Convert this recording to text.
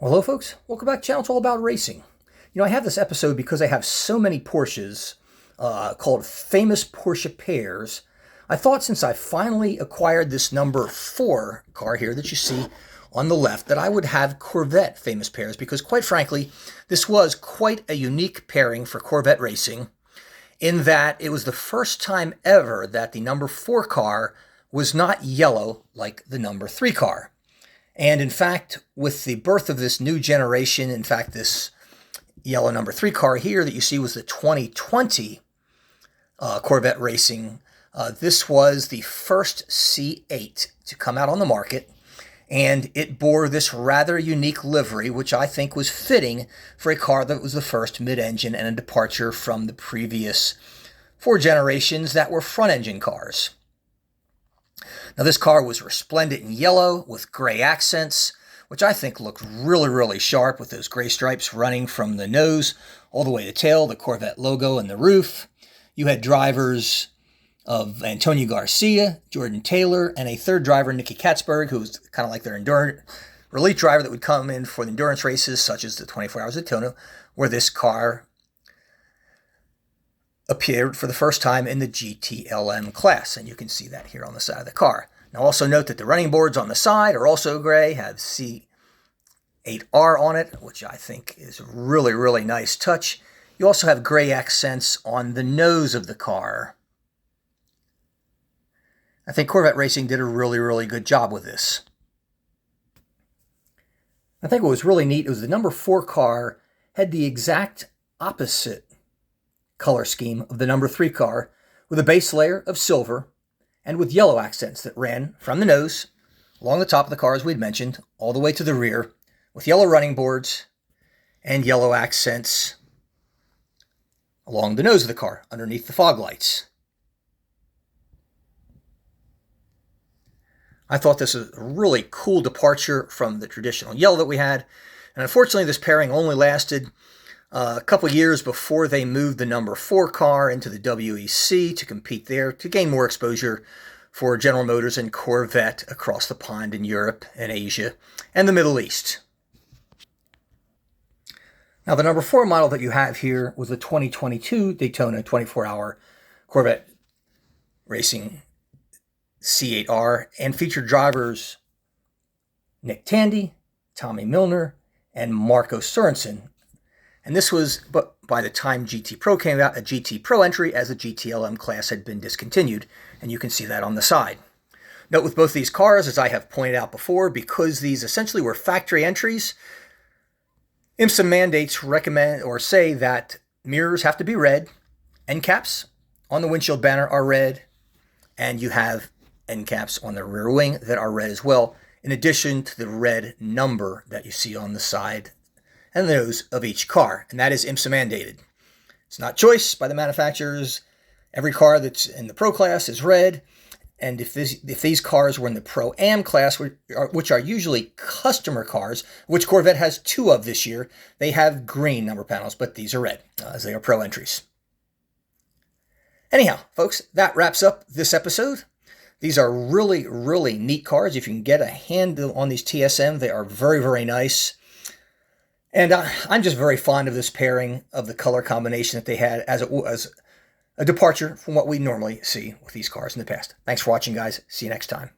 Well, hello folks, welcome back to the channel. It's all about racing. I have this episode because I have so many Porsches called Famous Porsche Pairs. I thought since I finally acquired this number 4 car here that you see on the left that I would have Corvette Famous Pairs because quite frankly, this was quite a unique pairing for Corvette Racing in that it was the first time ever that the number 4 car was not yellow like the number 3 car. And in fact, with the birth of this new generation, in fact, this yellow number 3 car here that you see was the 2020 Corvette Racing. This was the first C8 to come out on the market, and it bore this rather unique livery, which I think was fitting for a car that was the first mid-engine and a departure from the previous 4 generations that were front-engine cars. Now this car was resplendent in yellow with gray accents, which I think looked really, really sharp with those gray stripes running from the nose all the way to the tail, the Corvette logo and the roof. You had drivers of Antonio Garcia, Jordan Taylor, and a third driver, Nicky Katzberg, who was kind of like their endurance elite driver that would come in for the endurance races, such as the 24 Hours of Daytona, where this car appeared for the first time in the GTLM class, and you can see that here on the side of the car. Now also note that the running boards on the side are also gray, have C8.R on it, which I think is a really, really nice touch. You also have gray accents on the nose of the car. I think Corvette Racing did a really, really good job with this. I think what was really neat was the number 4 car had the exact opposite color scheme of the number 3 car with a base layer of silver and with yellow accents that ran from the nose along the top of the car, as we'd mentioned, all the way to the rear with yellow running boards and yellow accents along the nose of the car underneath the fog lights. I thought this was a really cool departure from the traditional yellow that we had, and unfortunately this pairing only lasted a couple years before they moved the number 4 car into the WEC to compete there to gain more exposure for General Motors and Corvette across the pond in Europe and Asia and the Middle East. Now the number 4 model that you have here was the 2022 Daytona 24-hour Corvette Racing C8.R and featured drivers Nick Tandy, Tommy Milner, and Marco Sorensen. And this was, but by the time GT Pro came out, a GT Pro entry as the GTLM class had been discontinued, and you can see that on the side. Note with both these cars, as I have pointed out before, because these essentially were factory entries, IMSA mandates recommend or say that mirrors have to be red, end caps on the windshield banner are red, and you have end caps on the rear wing that are red as well, in addition to the red number that you see on the side and the nose of each car, and that is IMSA mandated. It's not choice by the manufacturers. Every car that's in the Pro class is red, and if these cars were in the Pro-Am class, which are usually customer cars, which Corvette has 2 of this year, they have green number panels, but these are red, as they are Pro entries. Anyhow, folks, that wraps up this episode. These are really, really neat cars. If you can get a handle on these TSM, they are very, very nice. And I'm just very fond of this pairing of the color combination that they had as a departure from what we normally see with these cars in the past. Thanks for watching, guys. See you next time.